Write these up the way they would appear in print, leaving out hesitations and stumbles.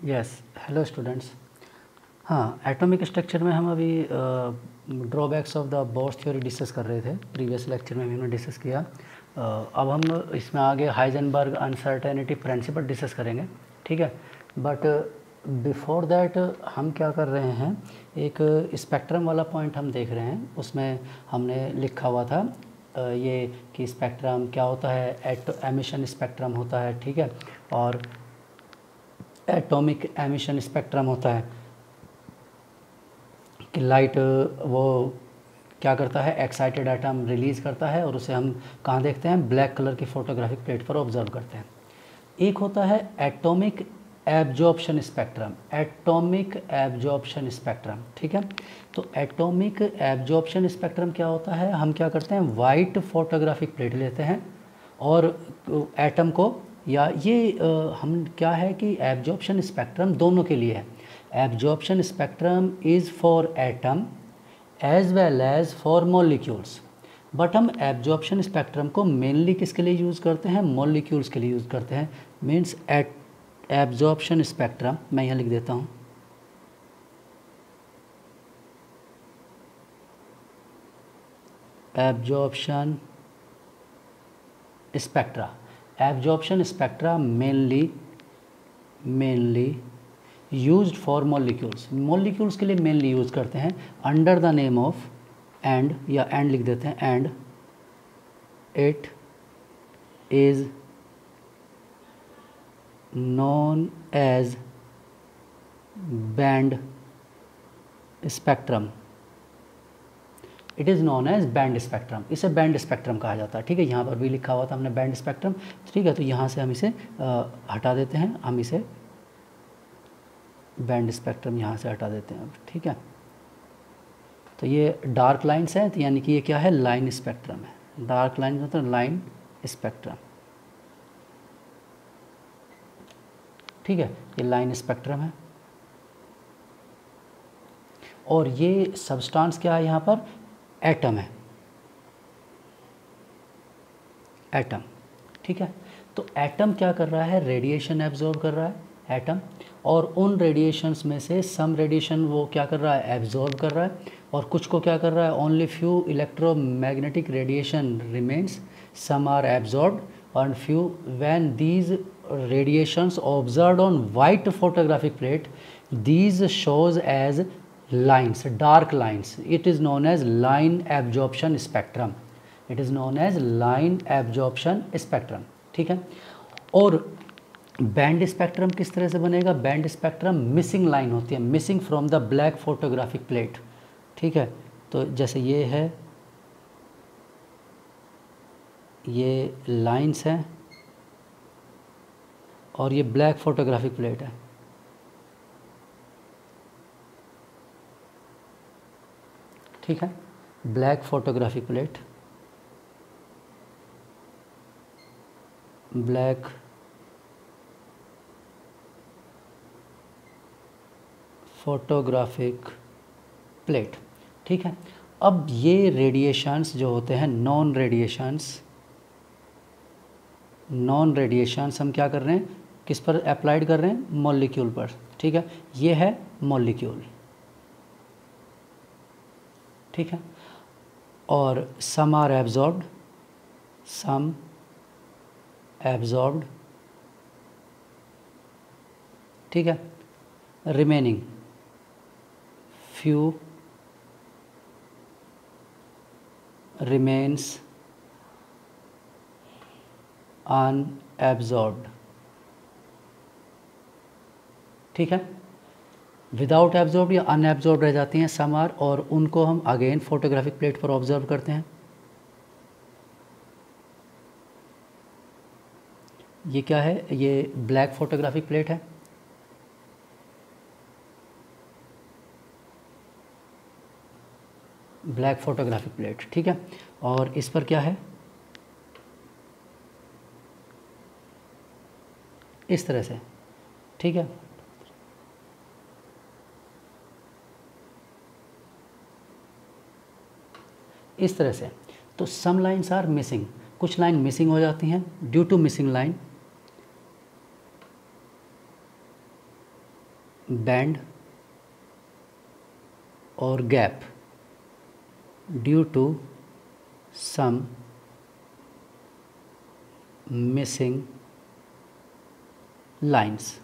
Yes, hello students. हाँ, atomic structure में हम अभी drawbacks of the bourse theory discuss कर रहे थे। प्रीवियस लेक्चर में भी हमने डिस्कस किया। अब हम इसमें आगे हाइजेनबर्ग अनसर्टेनिटी प्रिंसिपल डिस्कस करेंगे, ठीक है। बट बिफोर दैट हम क्या कर रहे हैं, एक स्पेक्ट्रम वाला पॉइंट हम देख रहे हैं। उसमें हमने लिखा हुआ था ये कि स्पेक्ट्रम क्या होता है, एमिशन स्पेक्ट्रम होता है, ठीक है, और एटॉमिक एमिशन स्पेक्ट्रम होता है कि लाइट वो क्या करता है, एक्साइटेड एटम रिलीज़ करता है और उसे हम कहाँ देखते हैं, ब्लैक कलर की फोटोग्राफिक प्लेट पर ऑब्जर्व करते हैं। एक होता है atomic absorption spectrum, atomic absorption spectrum, ठीक है। तो एटॉमिक एब्जॉर्प्शन स्पेक्ट्रम क्या होता है, हम क्या करते हैं, वाइट फोटोग्राफिक प्लेट लेते हैं और एटम को, या ये हम क्या है कि एब्जॉर्प्शन स्पेक्ट्रम दोनों के लिए है। Absorption spectrum is for atom as well as for molecules. But हम एब्जॉर्प्शन स्पेक्ट्रम को मेनली किसके लिए यूज़ करते हैं, मॉलिक्यूल्स के लिए यूज़ करते हैं। मीन्स एब्जॉर्प्शन स्पेक्ट्रम, मैं यहाँ लिख देता हूँ, absorption spectra. Absorption spectra mainly used for molecules, molecules के लिए मेनली यूज़ करते हैं under the name of and, या एंड लिख देते हैं, and it is known as band spectrum. It is known as band spectrum, इसे बैंड स्पेक्ट्रम कहा जाता है, ठीक है। यहाँ पर भी लिखा हुआ था हमने बैंड स्पेक्ट्रम, ठीक है। तो यहाँ से हम इसे हटा देते हैं, हम इसे बैंड स्पेक्ट्रम यहाँ से हटा देते हैं अब, ठीक है। तो ये डार्क लाइन्स हैं, तो यानी कि ये क्या है, लाइन स्पेक्ट्रम है। डार्क लाइन मतलब लाइन स्पेक्ट्रम, ठीक है, ये लाइन स्पेक्ट्रम है। और ये सब्सटेंस क्या है, यहाँ पर एटम है, एटम, ठीक है। तो एटम क्या कर रहा है, रेडिएशन एब्जॉर्ब कर रहा है एटम, और उन रेडिएशंस में से सम रेडिएशन वो क्या कर रहा है, एब्जॉर्ब कर रहा है, और कुछ को क्या कर रहा है, only few electromagnetic radiation remains, some are absorbed और few when these radiations observed on white photographic plate, these shows as lines, dark lines. It is known as line absorption spectrum. It is known as line absorption spectrum, ठीक है। और band spectrum किस तरह से बनेगा, band spectrum missing line होती है, missing from the black photographic plate, ठीक है। तो जैसे ये है, ये लाइंस हैं और ये ब्लैक फोटोग्राफिक प्लेट है, ठीक है। Black photographic plate, black photographic plate, ठीक है। अब ये रेडिएशंस जो होते हैं, नॉन रेडिएशंस हम क्या कर रहे हैं, किस पर अप्लाइड कर रहे हैं, मॉलिक्यूल पर, ठीक है। ये है मॉलिक्यूल, ठीक है। और some are absorbed, some absorbed, ठीक है। रिमेनिंग फ्यू रिमेन्स अनएब्जॉर्ब्ड, ठीक है। विदाउट एब्जॉर्ब या अनएब्जॉर्ब रह जाती हैं सम आर, और उनको हम अगेन फोटोग्राफिक प्लेट पर ऑब्जर्व करते हैं। ये क्या है, ये ब्लैक फोटोग्राफिक प्लेट है, ब्लैक फोटोग्राफिक प्लेट, ठीक है। और इस पर क्या है, इस तरह से, ठीक है। इस तरह से। तो सम लाइन्स आर मिसिंग, कुछ लाइन मिसिंग हो जाती हैं, due to missing line band और gap due to some missing lines.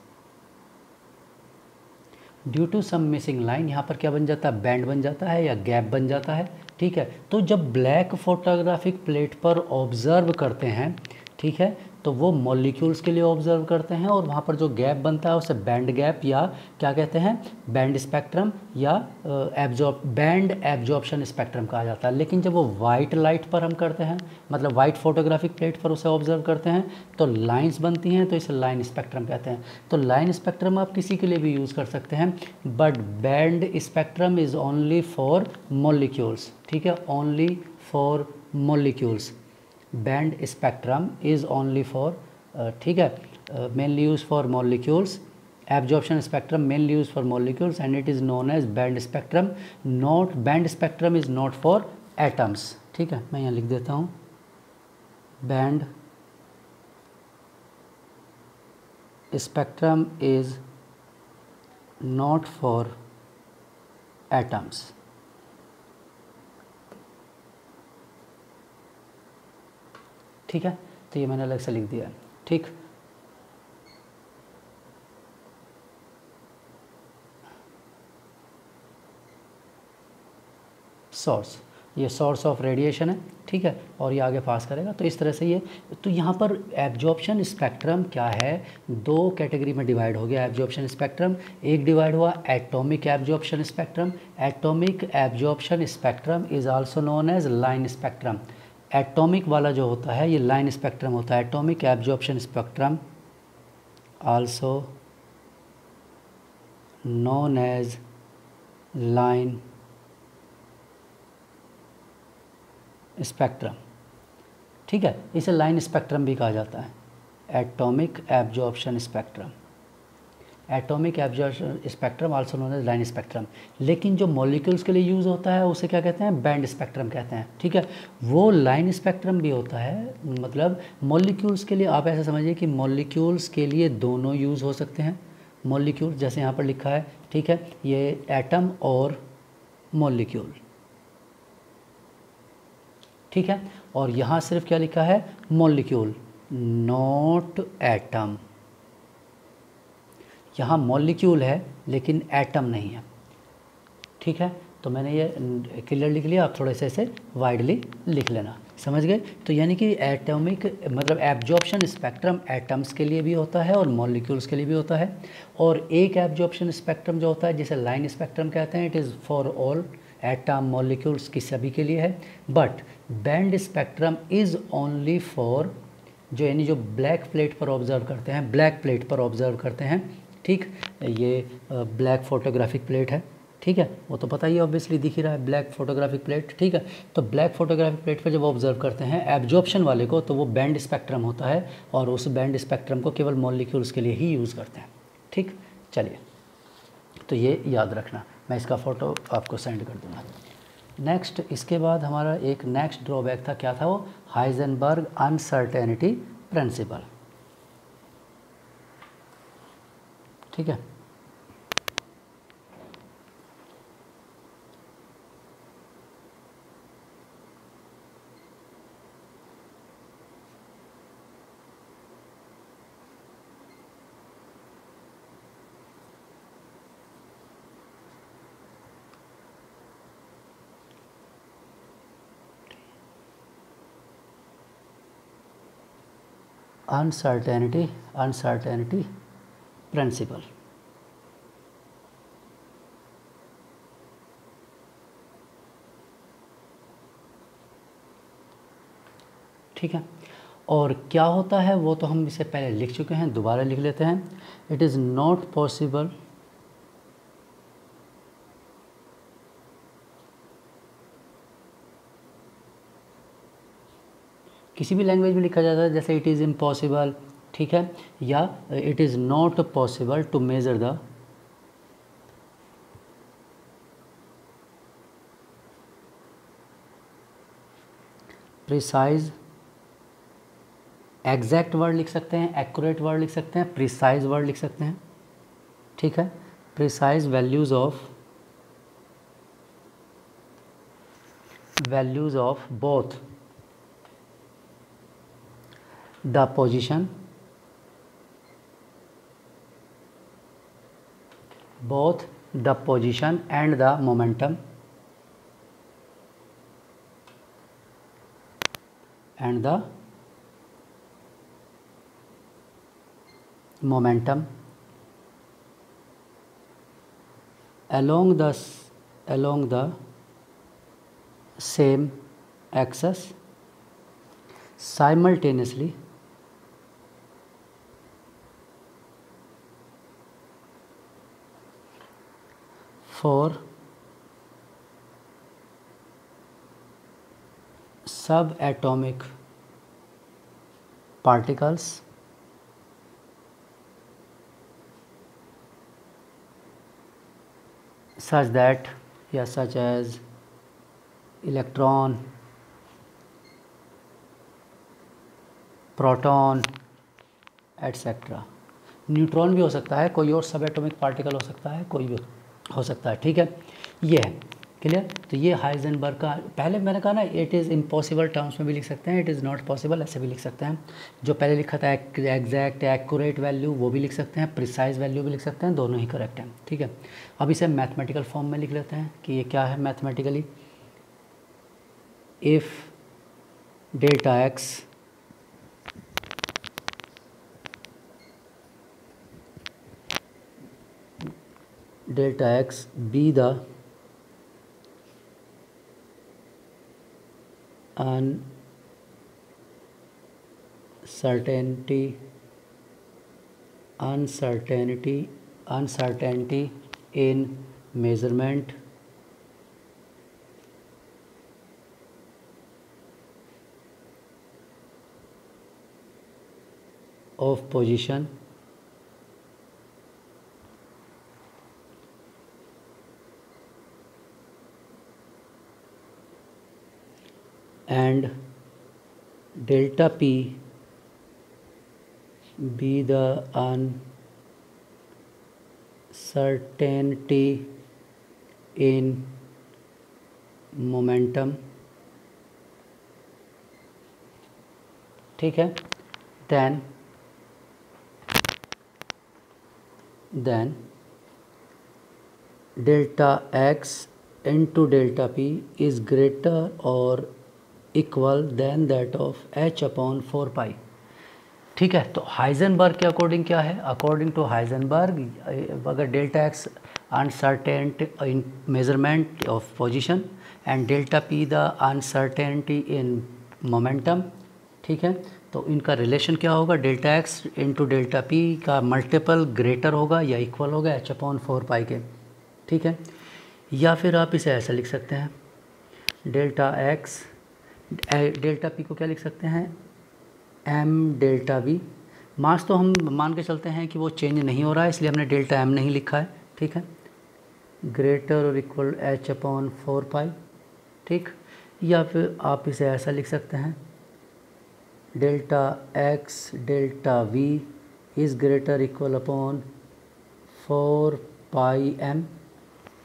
Due to some missing line, यहाँ पर क्या बन जाता है, बैंड बन जाता है या गैप बन जाता है। ठीक है, तो जब ब्लैक फोटोग्राफिक प्लेट पर ऑब्ज़र्व करते हैं, ठीक है, तो वो मॉलिक्यूल्स के लिए ऑब्ज़र्व करते हैं और वहाँ पर जो गैप बनता है उसे बैंड गैप या क्या कहते हैं, बैंड स्पेक्ट्रम या बैंड एब्जॉर्प्शन स्पेक्ट्रम कहा जाता है। लेकिन जब वो वाइट लाइट पर हम करते हैं, मतलब वाइट फोटोग्राफिक प्लेट पर उसे ऑब्ज़र्व करते हैं, तो लाइंस बनती हैं, तो इसे लाइन स्पेक्ट्रम कहते हैं। तो लाइन स्पेक्ट्रम आप किसी के लिए भी यूज़ कर सकते हैं, but band spectrum is only for molecules. ठीक है, only for molecules. Band spectrum is only for, ठीक है, mainly use for molecules. Absorption spectrum mainly use for molecules and it is known as band spectrum. Not, band spectrum is not for atoms. ठीक है, मैं यहाँ लिख देता हूँ, band spectrum is not for atoms. ठीक है, तो ये मैंने अलग से लिख दिया है। ठीक, सोर्स, ये सोर्स ऑफ रेडिएशन है। ठीक है, और ये आगे पास करेगा, तो इस तरह से ये, तो यहाँ पर एब्जॉर्प्शन स्पेक्ट्रम क्या है, दो कैटेगरी में डिवाइड हो गया एब्जॉर्प्शन स्पेक्ट्रम। एक डिवाइड हुआ atomic absorption spectrum. Atomic absorption spectrum is also known as line spectrum. Atomic वाला जो होता है ये लाइन स्पेक्ट्रम होता है। Atomic absorption spectrum also known as line spectrum. ठीक है, इसे लाइन स्पेक्ट्रम भी कहा जाता है, atomic absorption spectrum. Atomic absorption spectrum also known as line spectrum. लेकिन जो मॉलिक्यूल्स के लिए यूज़ होता है उसे क्या कहते हैं, बैंड स्पेक्ट्रम कहते हैं। ठीक है, वो लाइन स्पेक्ट्रम भी होता है, मतलब मॉलिक्यूल्स के लिए आप ऐसा समझिए कि मॉलिक्यूल्स के लिए दोनों यूज़ हो सकते हैं। मॉलिक्यूल जैसे यहाँ पर लिखा है, ठीक है, ये एटम और मॉलिक्यूल। ठीक है, और यहाँ सिर्फ क्या लिखा है, मॉलिक्यूल, नॉट एटम। यहाँ मॉलिक्यूल है लेकिन एटम नहीं है। ठीक है, तो मैंने ये क्लियर लिख लिया, आप थोड़े से इसे वाइडली लिख लेना, समझ गए। तो यानी कि एटॉमिक मतलब एब्जॉर्प्शन स्पेक्ट्रम एटम्स के लिए भी होता है और मॉलिक्यूल्स के लिए भी होता है। और एक एब्जॉर्प्शन स्पेक्ट्रम जो होता है जिसे लाइन स्पेक्ट्रम कहते हैं, it is for all, atom molecules की सभी के लिए है। But band spectrum is only for, जो यानी जो ब्लैक प्लेट पर ऑब्जर्व करते हैं, ब्लैक प्लेट पर ऑब्जर्व करते हैं। ठीक, ये ब्लैक फोटोग्राफिक प्लेट है। ठीक है, वो तो पता ही ऑब्वियसली दिख ही रहा है, ब्लैक फोटोग्राफिक प्लेट। ठीक है, तो ब्लैक फोटोग्राफिक प्लेट पर जब ऑब्जर्व करते हैं एब्जॉर्प्शन वाले को, तो वो बैंड स्पेक्ट्रम होता है और उस बैंड स्पेक्ट्रम को केवल मॉलिक्यूल्स के लिए ही यूज़ करते हैं। ठीक, चलिए, तो ये याद रखना, मैं इसका फ़ोटो आपको सेंड कर दूँगा। नेक्स्ट, इसके बाद हमारा एक नेक्स्ट ड्रॉबैक था, क्या था वो, हाइजेनबर्ग अनसर्टेनिटी प्रिंसिपल। ठीक है, अनसर्टेनिटी प्रिंसिपल। ठीक है, और क्या होता है वो तो हम इसे पहले लिख चुके हैं, दोबारा लिख लेते हैं। इट इज़ नॉट पॉसिबल किसी भी लैंग्वेज में लिखा जाता है, जैसे इट इज़ इम्पॉसिबल, ठीक है, या it is not possible to measure the precise, exact word लिख सकते हैं, एक्यूरेट वर्ड लिख सकते हैं, प्रिसाइज वर्ड लिख सकते हैं। ठीक है, precise values of both the position and the momentum along the same axis simultaneously for subatomic particles such as electron, proton etcetera. Neutron भी हो सकता है, कोई और सब एटॉमिक पार्टिकल हो सकता है, कोई भी हो सकता है, ठीक है। ये है क्लियर। तो ये हाइजेनबर्ग का, पहले मैंने कहा ना इट इज़ इम्पॉसिबल टर्म्स में भी लिख सकते हैं, इट इज़ नॉट पॉसिबल ऐसे भी लिख सकते हैं। जो पहले लिखा था एग्जैक्ट एक्यूरेट वैल्यू वो भी लिख सकते हैं, प्रिसाइज वैल्यू भी लिख सकते हैं, दोनों ही करेक्ट हैं, ठीक है। अब इसे मैथमेटिकल फॉर्म में लिख लेते हैं कि ये क्या है mathematically. If delta x be the uncertainty in measurement of position and delta p be the uncertainty in momentum, ठीक है। then delta x into delta p is greater or equal than that of h upon 4 pi, ठीक है। तो Heisenberg के according क्या है, according to Heisenberg अगर delta x uncertainty in measurement of position and delta P the uncertainty in momentum, ठीक है। तो इनका रिलेशन क्या होगा, delta x into delta P का मल्टीपल ग्रेटर होगा या इक्वल होगा h अपॉन 4 पाई के, ठीक है। या फिर आप इसे ऐसा लिख सकते हैं, डेल्टा एक्स डेल्टा पी को क्या लिख सकते हैं, m डेल्टा वी। मास तो हम मान के चलते हैं कि वो चेंज नहीं हो रहा है, इसलिए हमने डेल्टा m नहीं लिखा है, ठीक है। ग्रेटर और इक्वल h अपॉन 4 पाई, ठीक। या फिर आप इसे ऐसा लिख सकते हैं, delta x delta V is greater equal upon 4 pi m,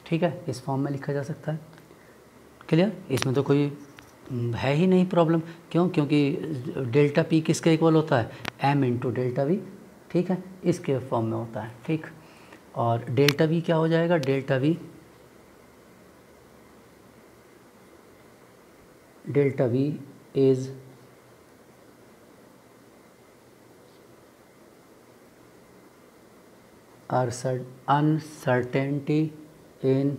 ठीक है। इस फॉर्म में लिखा जा सकता है, क्लियर। इसमें तो कोई है ही नहीं प्रॉब्लम, क्यों, क्योंकि डेल्टा पी किसके इक्वल होता है, m इंटू डेल्टा वी, ठीक है, इसके फॉर्म में होता है, ठीक। और डेल्टा वी क्या हो जाएगा, delta V is uncertainty in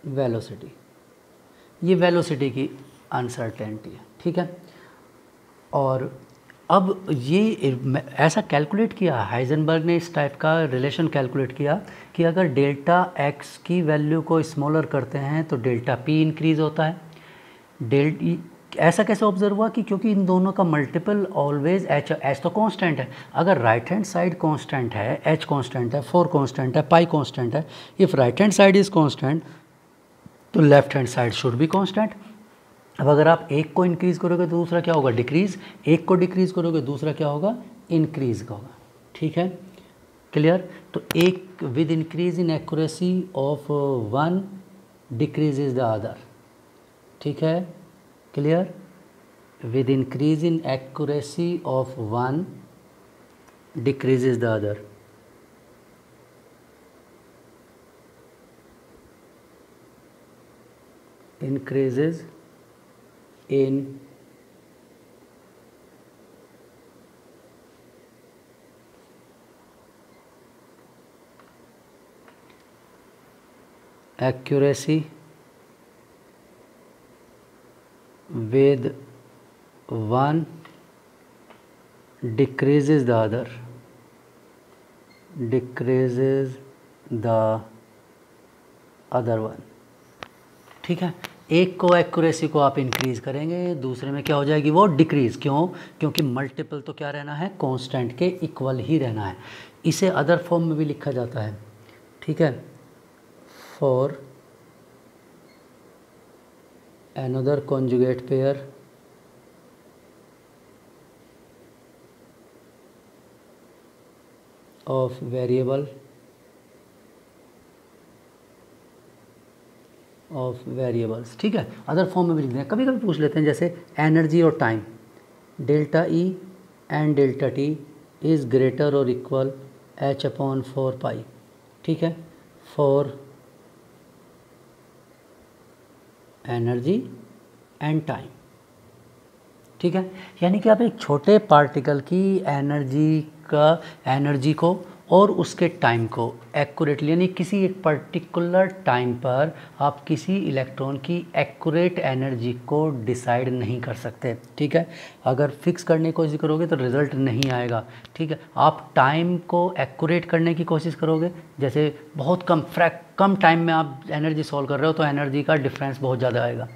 velocity, ये वेलोसिटी की अनसर्टेनिटी है, ठीक है। और अब ये ऐसा कैलकुलेट किया हाइजेनबर्ग ने, इस टाइप का रिलेशन कैलकुलेट किया कि अगर डेल्टा एक्स की वैल्यू को स्मॉलर करते हैं तो डेल्टा पी इंक्रीज़ होता है। ऐसा कैसे ऑब्जर्व हुआ कि क्योंकि इन दोनों का मल्टीपल ऑलवेज एच तो कांस्टेंट है, अगर राइट हैंड साइड कांस्टेंट है, एच कांस्टेंट है, 4 कांस्टेंट है, पाई कांस्टेंट है, if right hand side is constant तो left hand side should be constant. अब अगर आप एक को इंक्रीज़ करोगे तो दूसरा क्या होगा, डिक्रीज़, एक को डिक्रीज़ करोगे दूसरा क्या होगा, इंक्रीज़ का होगा, ठीक है। क्लियर। तो एक with increase in accuracy of one decreases the other, ठीक है, clear. With increase in accuracy of one decreases the other. increases in accuracy with one decreases the other, decreases the other one, ठीक है। एक को accuracy को आप increase करेंगे, दूसरे में क्या हो जाएगी वो डिक्रीज। क्यों? क्योंकि मल्टीपल तो क्या रहना है, कांस्टेंट के इक्वल ही रहना है। इसे अदर फॉर्म में भी लिखा जाता है, ठीक है। For another conjugate pair of variables, ठीक है। अदर फॉर्म में भी लिखते हैं, कभी कभी पूछ लेते हैं, जैसे एनर्जी और time, delta E and delta T is greater और इक्वल h/4π, ठीक है, फॉर एनर्जी एंड टाइम, ठीक है। यानी कि आप एक छोटे पार्टिकल की एनर्जी को और उसके टाइम को एक्यूरेटली, यानी किसी एक पर्टिकुलर टाइम पर आप किसी इलेक्ट्रॉन की एक्यूरेट एनर्जी को डिसाइड नहीं कर सकते, ठीक है। अगर फिक्स करने की कोशिश करोगे तो रिज़ल्ट नहीं आएगा, ठीक है। आप टाइम को एक्यूरेट करने की कोशिश करोगे, जैसे बहुत कम टाइम में आप एनर्जी सॉल्व कर रहे हो तो एनर्जी का डिफरेंस बहुत ज़्यादा आएगा,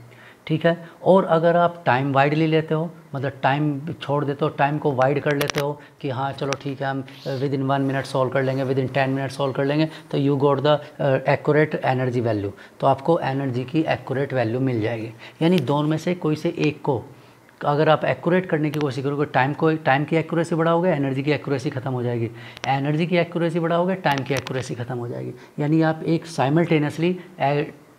ठीक है। और अगर आप टाइम वाइडली लेते हो, मतलब टाइम छोड़ देते हो, टाइम को वाइड कर लेते हो कि हाँ चलो ठीक है हम विद इन 1 मिनट सॉल्व कर लेंगे, विद इन 10 मिनट सॉल्व कर लेंगे, तो you got the accurate energy value, तो आपको एनर्जी की एक्यूरेट वैल्यू मिल जाएगी। यानी दोनों में से कोई से एक को अगर आप एक्यूरेट करने की कोशिश करोगे, टाइम की एक्यूरेसी बढ़ाओगे, एनर्जी की एक्यूरेसी खत्म हो जाएगी, एनर्जी की एक्यूरेसी बढ़ाओगे, टाइम की एक्यूरेसी खत्म हो जाएगी। यानी आप एक simultaneously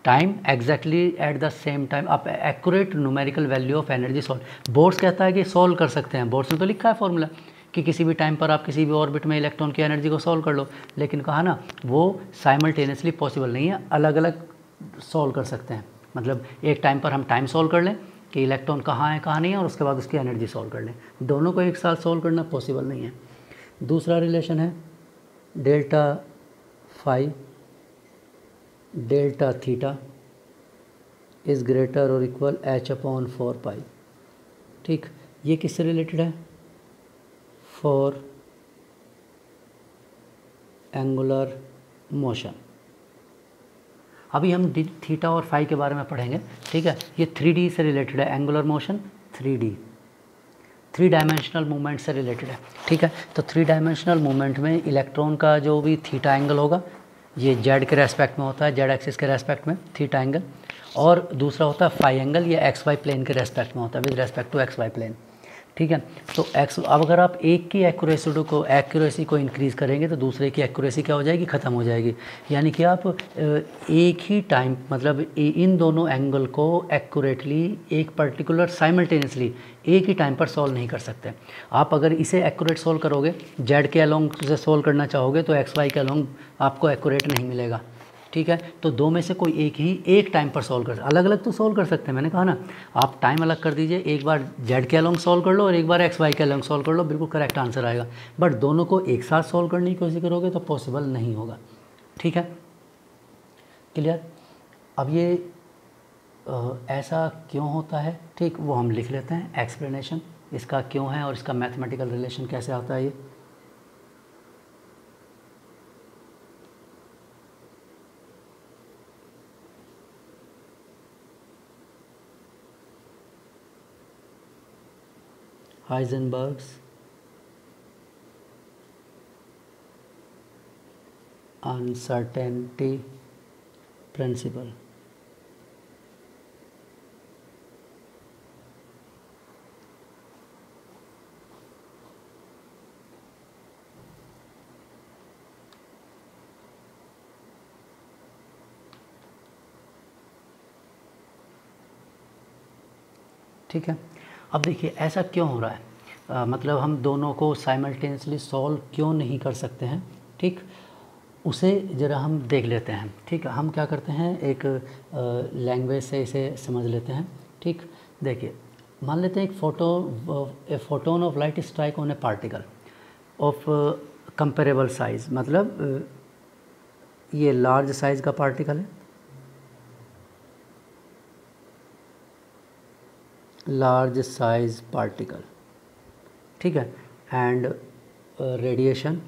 time exactly at the same time आप accurate numerical value of energy solve. Boards कहता है कि सॉल्व कर सकते हैं, बोर्ड्स में तो लिखा है फॉर्मूला कि किसी भी टाइम पर आप किसी भी ऑर्बिट में इलेक्ट्रॉन की एनर्जी को सॉल्व कर लो, लेकिन कहा ना वो साइमल्टेनियसली पॉसिबल नहीं है, अलग अलग सॉल्व कर सकते हैं। मतलब एक टाइम पर हम टाइम सॉल्व कर लें कि इलेक्ट्रॉन कहाँ है कहाँ नहीं है, और उसके बाद उसकी एनर्जी सॉल्व कर लें, दोनों को एक साथ सॉल्व करना पॉसिबल नहीं है। दूसरा रिलेशन है delta phi delta theta is greater और इक्वल h/4π, ठीक। ये किससे रिलेटेड है? For angular motion. अभी हम थीटा और फाई के बारे में पढ़ेंगे, ठीक है। ये 3D से रिलेटेड है, एंगुलर मोशन 3 डायमेंशनल मूवमेंट से रिलेटेड है, ठीक है। तो 3 डायमेंशनल मूवमेंट में इलेक्ट्रॉन का जो भी थीटा एंगल होगा, ये जेड के रेस्पेक्ट में होता है, जेड एक्सिस के रेस्पेक्ट में थीटा एंगल, और दूसरा होता है फाई एंगल, ये एक्स वाई प्लेन के रेस्पेक्ट में होता है, with respect to X Y plane, ठीक है। तो अब अगर आप एक की एक्यूरेसी को इंक्रीज़ करेंगे तो दूसरे की एक्यूरेसी क्या हो जाएगी, ख़त्म हो जाएगी। यानी कि आप एक ही टाइम, मतलब इन दोनों एंगल को एक्यूरेटली एक पर्टिकुलर साइमल्टेनियसली एक ही टाइम पर सॉल्व नहीं कर सकते। आप अगर इसे एक्यूरेट सॉल्व करोगे, जेड के अलोंग से सॉल्व करना चाहोगे तो एक्स वाई के अलोंग आपको एक्यूरेट नहीं मिलेगा, ठीक है। तो दो में से कोई एक ही एक टाइम पर सॉल्व कर, अलग अलग तो सॉल्व कर सकते हैं, मैंने कहा ना आप टाइम अलग कर दीजिए, एक बार जेड के अलोंग सॉल्व कर लो और एक बार एक्स वाई के अलोंग सॉल्व कर लो, बिल्कुल करेक्ट आंसर आएगा। बट दोनों को एक साथ सॉल्व करने की कोशिश करोगे तो पॉसिबल नहीं होगा, ठीक है, क्लियर। अब ये ऐसा क्यों होता है, ठीक, वो हम लिख लेते हैं एक्सप्लेनेशन इसका क्यों है और इसका मैथमेटिकल रिलेशन कैसे आता है। ये Heisenberg's uncertainty principle, ठीक है। अब देखिए ऐसा क्यों हो रहा है, मतलब हम दोनों को साइमल्टेनियसली सॉल्व क्यों नहीं कर सकते हैं, ठीक, उसे ज़रा हम देख लेते हैं। ठीक है, हम क्या करते हैं, एक लैंग्वेज से इसे समझ लेते हैं। ठीक, देखिए मान लेते हैं a photon of light strike on a particle of comparable size, मतलब ये लार्ज साइज़ का पार्टिकल है, लार्ज साइज पार्टिकल, ठीक है, and radiation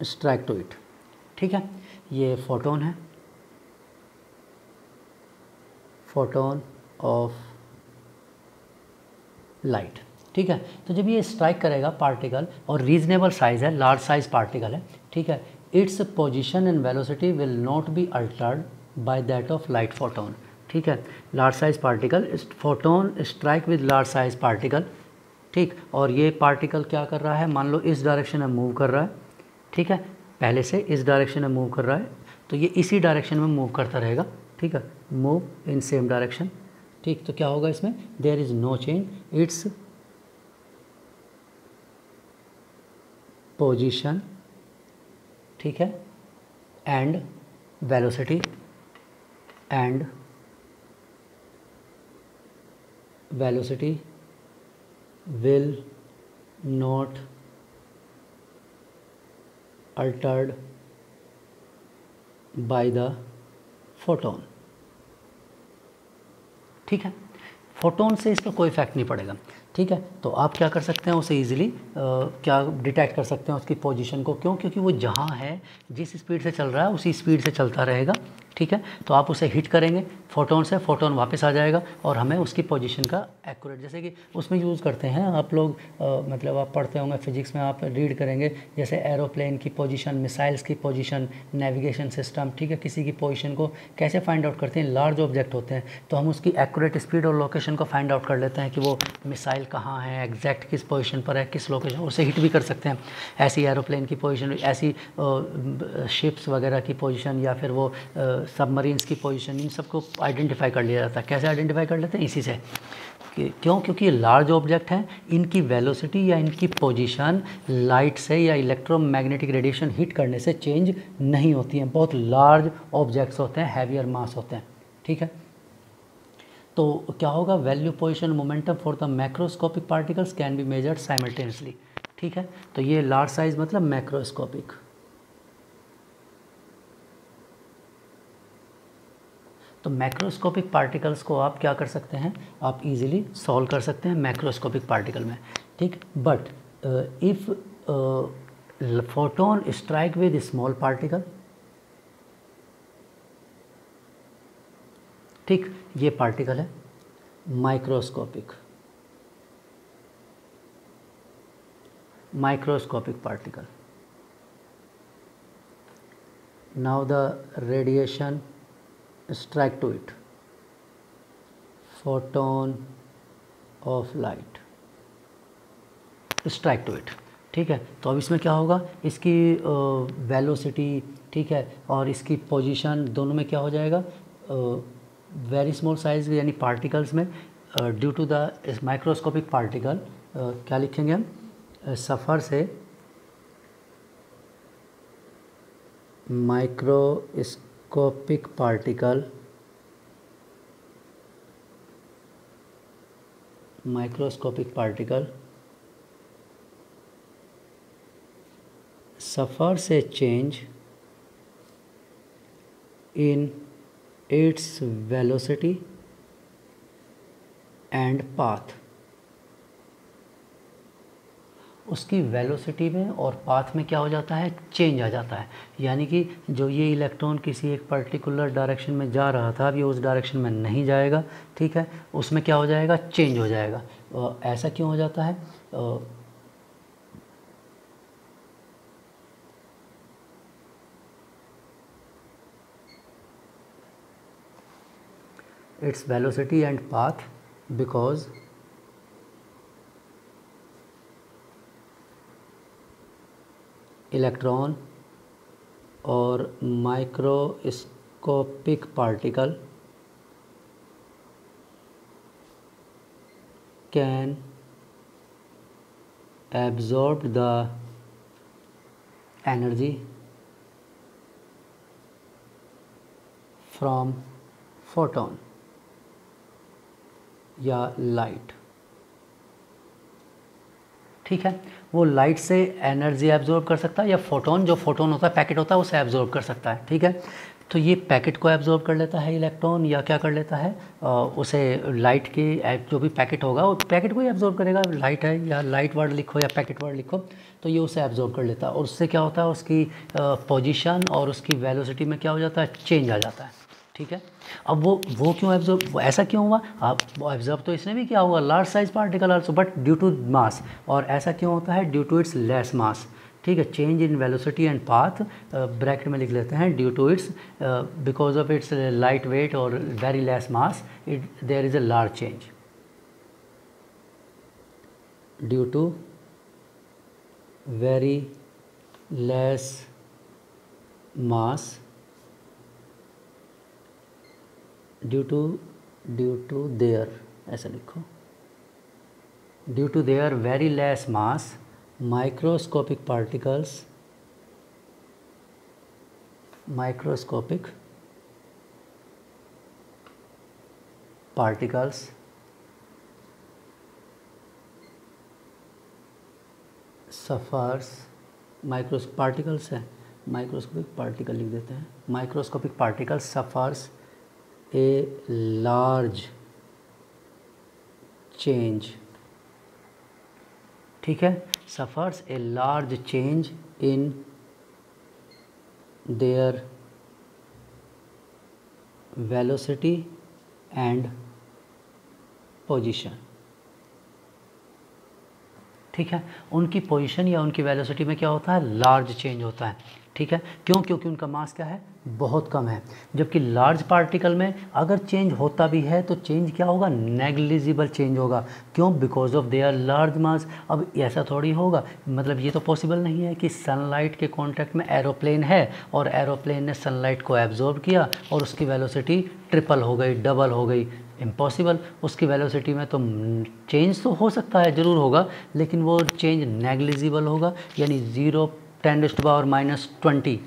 strike to it. ठीक है, ये फोटोन है, फोटोन ऑफ लाइट। ठीक है, तो जब ये स्ट्राइक करेगा पार्टिकल और रीजनेबल साइज़ है, लार्ज साइज पार्टिकल है, ठीक है, its position and velocity will not be altered by that of light photon. ठीक है, large size particle, photon strike with large size particle, ठीक, और ये पार्टिकल क्या कर रहा है, मान लो इस डायरेक्शन में मूव कर रहा है, ठीक है, पहले से इस डायरेक्शन में मूव कर रहा है, तो ये इसी डायरेक्शन में मूव करता रहेगा। ठीक है, मूव इन सेम डायरेक्शन। ठीक, तो क्या होगा इसमें, there is no change, its position, ठीक है, and velocity will not altered by the photon। ठीक है, फोटोन से इस पर कोई इफेक्ट नहीं पड़ेगा। ठीक है, तो आप क्या कर सकते हैं, उसे इजीली क्या डिटेक्ट कर सकते हैं उसकी पोजीशन को, क्यों, क्योंकि वो जहाँ है जिस स्पीड से चल रहा है उसी स्पीड से चलता रहेगा। ठीक है, तो आप उसे हिट करेंगे फोटोन से, फोटोन वापस आ जाएगा और हमें उसकी पोजीशन का एक्यूरेट, जैसे कि उसमें यूज़ करते हैं आप लोग, मतलब आप पढ़ते होंगे फिजिक्स में, आप रीड करेंगे, जैसे एरोप्लेन की पोजीशन, मिसाइल्स की पोजीशन, नेविगेशन सिस्टम, ठीक है, किसी की पोजीशन को कैसे फाइंड आउट करते हैं, लार्ज ऑब्जेक्ट होते हैं तो हम उसकी एक्यूरेट स्पीड और लोकेशन को फाइंड आउट कर लेते हैं कि वो मिसाइल कहाँ है, एग्जैक्ट किस पोजीशन पर है, किस लोकेशन, उसे हिट भी कर सकते हैं। ऐसी एरोप्लेन की पोजीशन, ऐसी शिप्स वगैरह की पोजीशन, या फिर वो सबमरीन्स की पोजीशन, इन सबको आइडेंटिफाई कर लिया जाता है। कैसे आइडेंटिफाई कर लेते हैं, इसी से, क्यों, क्योंकि ये लार्ज ऑब्जेक्ट हैं, इनकी वेलोसिटी या इनकी पोजीशन लाइट से या इलेक्ट्रोमैग्नेटिक रेडिएशन हिट करने से चेंज नहीं होती हैं, बहुत लार्ज ऑब्जेक्ट्स होते हैं, हैवियर मास होते हैं। ठीक है, तो क्या होगा, value position momentum for the macroscopic particles can be measured simultaneously. ठीक है, तो ये लार्ज साइज मतलब मैक्रोस्कोपिक। तो मैक्रोस्कोपिक पार्टिकल्स को आप क्या कर सकते हैं, आप इजीली सॉल्व कर सकते हैं मैक्रोस्कोपिक पार्टिकल में। ठीक, but if photon strike with small particle, ठीक, ये पार्टिकल है microscopic particle. Now the radiation strike to it, photon of light strike to it। ठीक है, तो अब इसमें क्या होगा, इसकी वेलोसिटी, ठीक है, और इसकी पोजीशन दोनों में क्या हो जाएगा, वेरी स्मॉल साइज यानी पार्टिकल्स में, due to the microscopic particle, क्या लिखेंगे हम, सफ़र से माइक्रोस्कोपिक पार्टिकल सफ़र से change in its velocity and path, उसकी वेलोसिटी में और पाथ में क्या हो जाता है, चेंज आ जाता है। यानी कि जो ये इलेक्ट्रॉन किसी एक पर्टिकुलर डायरेक्शन में जा रहा था, अब ये उस डायरेक्शन में नहीं जाएगा। ठीक है, उसमें क्या हो जाएगा, चेंज हो जाएगा। ऐसा क्यों हो जाता है, its velocity and path because electron और microscopic particle can absorb the energy from photon या लाइट। ठीक है, वो लाइट से एनर्जी एब्जॉर्ब कर सकता है या फोटोन, जो फोटोन होता है पैकेट होता है उसे एब्जॉर्ब कर सकता है। ठीक है, तो ये पैकेट को एब्जॉर्ब कर लेता है इलेक्ट्रॉन, या क्या कर लेता है उसे लाइट की जो भी पैकेट होगा वो पैकेट को ही एब्जॉर्ब करेगा। लाइट है या लाइट वर्ड लिखो या पैकेट वर्ड लिखो, तो ये उसे एब्जॉर्ब कर लेता है और उससे क्या होता है, उसकी पोजीशन और उसकी वेलोसिटी में क्या हो जाता है, चेंज आ जाता है। ठीक है, अब वो क्यों एब्जॉर्ब, ऐसा क्यों हुआ, आप वो एब्जॉर्ब तो इसने भी किया होगा large size particle also, but due to mass. और ऐसा क्यों होता है, due to its less mass. ठीक है, change in velocity and path, bracket में लिख लेते हैं due to its, because of its light weight और very less mass, it there is a large change due to very less mass, due to their, ऐसा लिखो, due to their very less mass microscopic particles suffers, particles है, microscopic particle लिख देते हैं, microscopic particle suffers a large change. ठीक है, suffers a large change in their velocity and position. ठीक है, उनकी पोजीशन या उनकी वेलोसिटी में क्या होता है, लार्ज चेंज होता है। ठीक है, क्यों, क्योंकि उनका मास क्या है, बहुत कम है। जबकि लार्ज पार्टिकल में अगर चेंज होता भी है तो चेंज क्या होगा, नेग्लिजिबल चेंज होगा। क्यों, बिकॉज ऑफ देयर लार्ज मास। अब ऐसा थोड़ी होगा, मतलब ये तो पॉसिबल नहीं है कि सनलाइट के कांटेक्ट में एरोप्लेन है और एरोप्लेन ने सनलाइट को एब्जॉर्ब किया और उसकी वेलोसिटी ट्रिपल हो गई, डबल हो गई, इम्पॉसिबल। उसकी वेलोसिटी में तो चेंज तो हो सकता है, ज़रूर होगा, लेकिन वो चेंज नेग्लिजिबल होगा, यानी 0, 10⁻⁻20,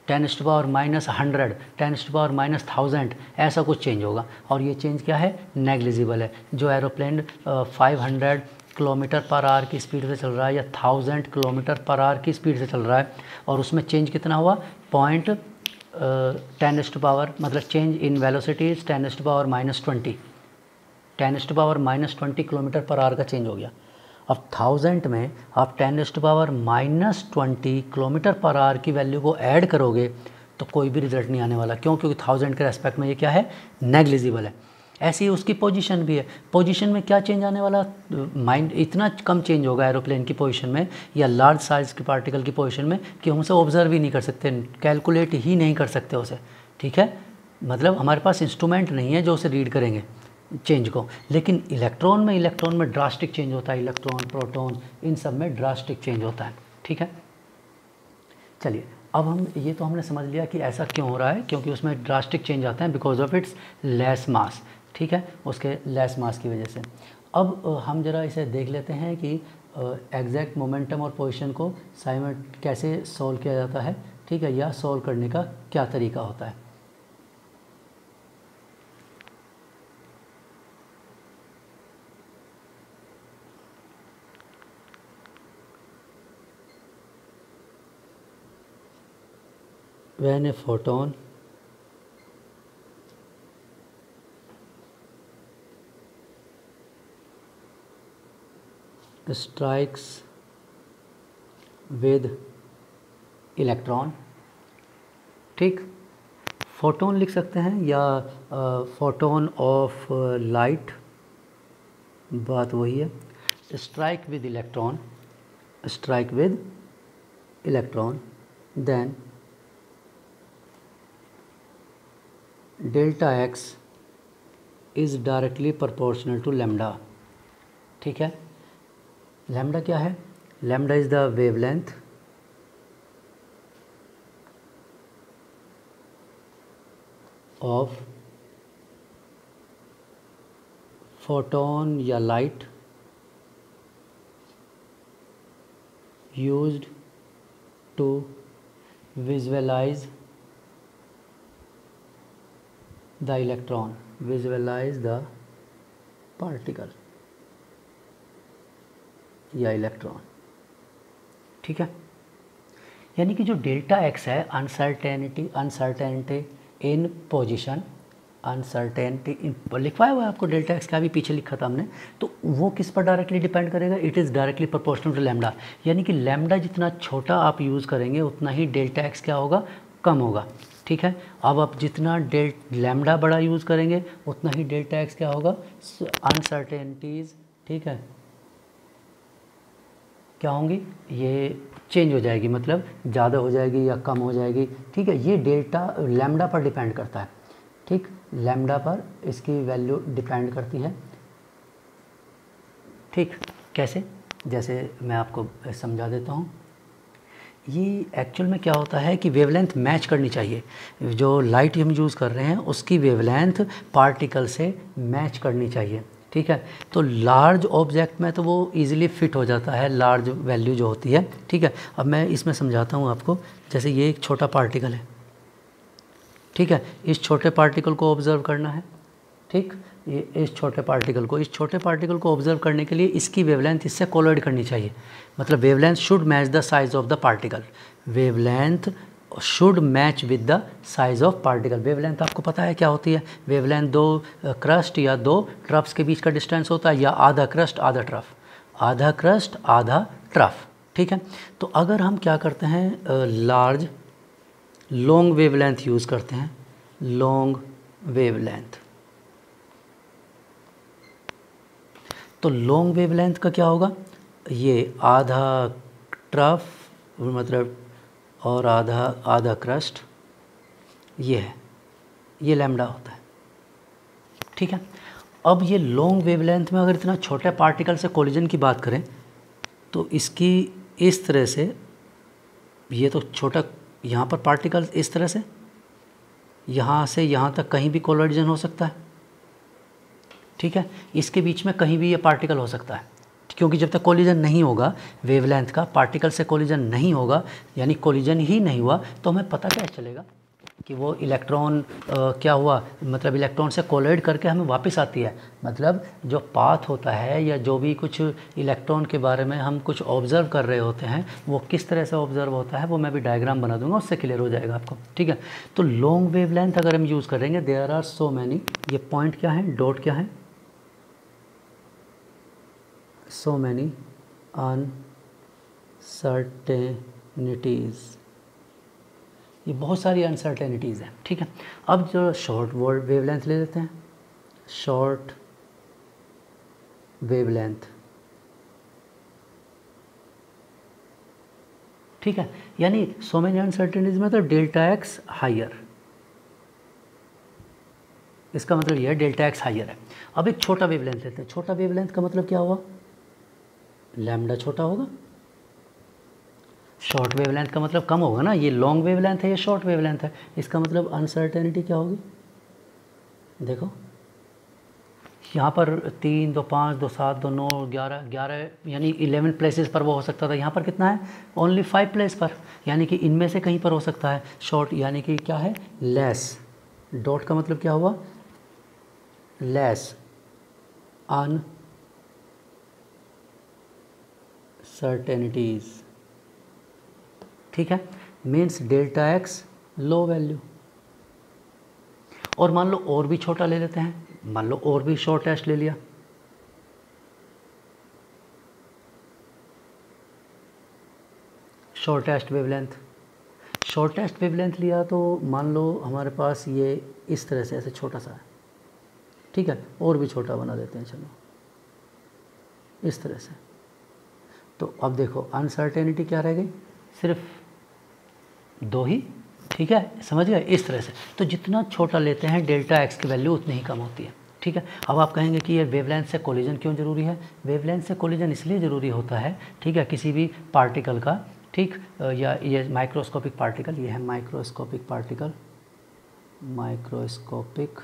10⁻⁻100, 10⁻⁻1000, ऐसा कुछ चेंज होगा। और ये चेंज क्या है, नेग्लिजिबल है। जो एरोप्लेन 500 किलोमीटर पर आवर की स्पीड से चल रहा है या 1000 किलोमीटर पर आवर की स्पीड से चल रहा है और उसमें चेंज कितना हुआ, 10⁻, मतलब change in velocity is 10⁻⁻20, 10⁻⁻20 kilometre per hour का चेंज हो गया। अब 1000 में आप 10⁻⁻20 किलोमीटर पर आवर की वैल्यू को ऐड करोगे तो कोई भी रिजल्ट नहीं आने वाला। क्यों, क्योंकि 1000 के रेस्पेक्ट में ये क्या है, नेग्लिजिबल है। ऐसी ही उसकी पोजीशन भी है, पोजीशन में क्या चेंज आने वाला, माइंड इतना कम चेंज होगा एरोप्लेन की पोजीशन में या लार्ज साइज के पार्टिकल की पोजीशन में कि हम उसे ऑब्जर्व ही नहीं कर सकते, कैलकुलेट ही नहीं कर सकते उसे। ठीक है, मतलब हमारे पास इंस्ट्रूमेंट नहीं है जो उसे रीड करेंगे चेंज को। लेकिन इलेक्ट्रॉन में ड्रास्टिक चेंज होता है, इलेक्ट्रॉन, प्रोटॉन, इन सब में ड्रास्टिक चेंज होता है। ठीक है, चलिए अब हम ये तो हमने समझ लिया कि ऐसा क्यों हो रहा है, क्योंकि उसमें ड्रास्टिक चेंज आते हैं because of it's less mass. ठीक है, उसके लेस मास की वजह से। अब हम ज़रा इसे देख लेते हैं कि एग्जैक्ट मोमेंटम और पोजीशन को कैसे सॉल्व किया जाता है। ठीक है, या सॉल्व करने का क्या तरीका होता है। When a photon strikes with electron, ठीक, फोटोन लिख सकते हैं या फोटोन ऑफ लाइट, बात वही है। Strike with electron then delta X is directly proportional to lambda. ठीक है, लैम्डा क्या है, lambda is the wavelength of photon या light used to visualize the electron, visualize the particle या इलेक्ट्रॉन। ठीक है, यानी कि जो डेल्टा एक्स है, uncertainty in position, uncertainty in लिखवाया हुआ है आपको, डेल्टा एक्स का भी पीछे लिखा था हमने, तो वो किस पर डायरेक्टली डिपेंड करेगा, it is directly proportional to lambda, यानी कि लैम्डा जितना छोटा आप यूज़ करेंगे उतना ही डेल्टा एक्स क्या होगा, कम होगा। ठीक है, अब आप जितना लैम्डा बड़ा यूज़ करेंगे उतना ही डेल्टा एक्स क्या होगा, अनसर्टेनिटीज़, ठीक है, क्या होंगी, ये चेंज हो जाएगी, मतलब ज़्यादा हो जाएगी या कम हो जाएगी। ठीक है, ये डेल्टा लैम्डा पर डिपेंड करता है। ठीक, लैम्डा पर इसकी वैल्यू डिपेंड करती है। ठीक, कैसे, जैसे मैं आपको समझा देता हूँ। ये एक्चुअल में क्या होता है कि वेवलेंथ मैच करनी चाहिए, जो लाइट हम यूज़ कर रहे हैं उसकी वेवलेंथ पार्टिकल से मैच करनी चाहिए। ठीक है, तो लार्ज ऑब्जेक्ट में तो वो इजीली फिट हो जाता है, लार्ज वैल्यू जो होती है। ठीक है, अब मैं इसमें समझाता हूँ आपको। जैसे ये एक छोटा पार्टिकल है, ठीक है, इस छोटे पार्टिकल को ऑब्ज़र्व करना है। ठीक, ये इस छोटे पार्टिकल को ऑब्ज़र्व करने के लिए इसकी वेवलेंथ इससे कोलाइड करनी चाहिए, मतलब wavelength should match the size of the particle, wavelength should match with the size of particle. Wavelength आपको पता है क्या होती है, वेवलेंथ दो क्रस्ट या दो ट्रफ्स के बीच का डिस्टेंस होता है, या आधा क्रस्ट आधा ट्रफ, आधा क्रस्ट आधा ट्रफ। ठीक है, तो अगर हम क्या करते हैं, लार्ज लॉन्ग वेवलेंथ यूज़ करते हैं, लॉन्ग वेवलेंथ, तो लॉन्ग वेवलेंथ का क्या होगा, ये आधा ट्रफ मतलब और आधा क्रस्ट, ये है, ये लैम्डा होता है। ठीक है, अब ये लॉन्ग वेवलेंथ में अगर इतना छोटे पार्टिकल से कोलिजन की बात करें तो इसकी इस तरह से, ये तो छोटा, यहाँ पर पार्टिकल इस तरह से यहाँ तक कहीं भी कोलिजन हो सकता है। ठीक है, इसके बीच में कहीं भी ये पार्टिकल हो सकता है, क्योंकि जब तक कोलिजन नहीं होगा वेवलेंथ का, पार्टिकल से कोलिजन नहीं होगा, यानी कोलिजन ही नहीं हुआ, तो हमें पता क्या चलेगा कि वो इलेक्ट्रॉन क्या हुआ, मतलब इलेक्ट्रॉन से कोलाइड करके हमें वापस आती है। मतलब जो पाथ होता है या जो भी कुछ इलेक्ट्रॉन के बारे में हम कुछ ऑब्ज़र्व कर रहे होते हैं वो किस तरह से ऑब्ज़र्व होता है, वो मैं भी डायग्राम बना दूंगा, उससे क्लियर हो जाएगा आपको। ठीक है, तो लॉन्ग वेवलेंथ अगर हम यूज़ करेंगे, देयर आर सो मैनी, ये पॉइंट क्या है, डॉट क्या है, so many uncertainties, ये बहुत सारी अनसर्टेनिटीज़ हैं। ठीक है, अब जो शॉर्ट वेवलेंथ ले लेते हैं, शॉर्ट वेवलेंथ। ठीक है, यानी सो मेनी अनसर्टेनिटीज में तो डेल्टा एक्स हायर, इसका मतलब यह है डेल्टा एक्स हायर है। अब एक छोटा वेवलेंथ लेते हैं, छोटा वेवलेंथ का मतलब क्या हुआ, लैम्डा छोटा होगा। शॉर्ट वेवलेंथ का मतलब कम होगा ना, ये लॉन्ग वेवलेंथ है, ये शॉर्ट वेवलेंथ है, इसका मतलब अनसर्टेनिटी क्या होगी, देखो यहाँ पर 3, 2, 5, 2, 7, 2, 9, 11 यानी 11 प्लेसेस पर वो हो सकता था, यहाँ पर कितना है, ओनली 5 प्लेस पर, यानी कि इनमें से कहीं पर हो सकता है। शॉर्ट यानी कि क्या है, लेस, डॉट का मतलब क्या हुआ, लेस अनसर्टेनिटीज़। ठीक है, means delta x low value. और मान लो और भी छोटा ले लेते हैं, मान लो और भी शॉर्टेस्ट ले लिया, शॉर्टेस्ट वेवलेंथ लिया, तो मान लो हमारे पास ये इस तरह से ऐसे छोटा सा है। ठीक है, और भी छोटा बना देते हैं, चलो इस तरह से। तो अब देखो अनसर्टेनिटी क्या रह गई, सिर्फ 2 ही। ठीक है, समझ गए, इस तरह से। तो जितना छोटा लेते हैं डेल्टा एक्स की वैल्यू उतनी ही कम होती है। ठीक है, अब आप कहेंगे कि ये वेवलेंथ से कोलिजन क्यों ज़रूरी है, वेवलेंथ से कोलिजन इसलिए ज़रूरी होता है, ठीक है, किसी भी पार्टिकल का, ठीक, या ये माइक्रोस्कोपिक पार्टिकल, ये है माइक्रोस्कोपिक पार्टिकल, माइक्रोस्कोपिक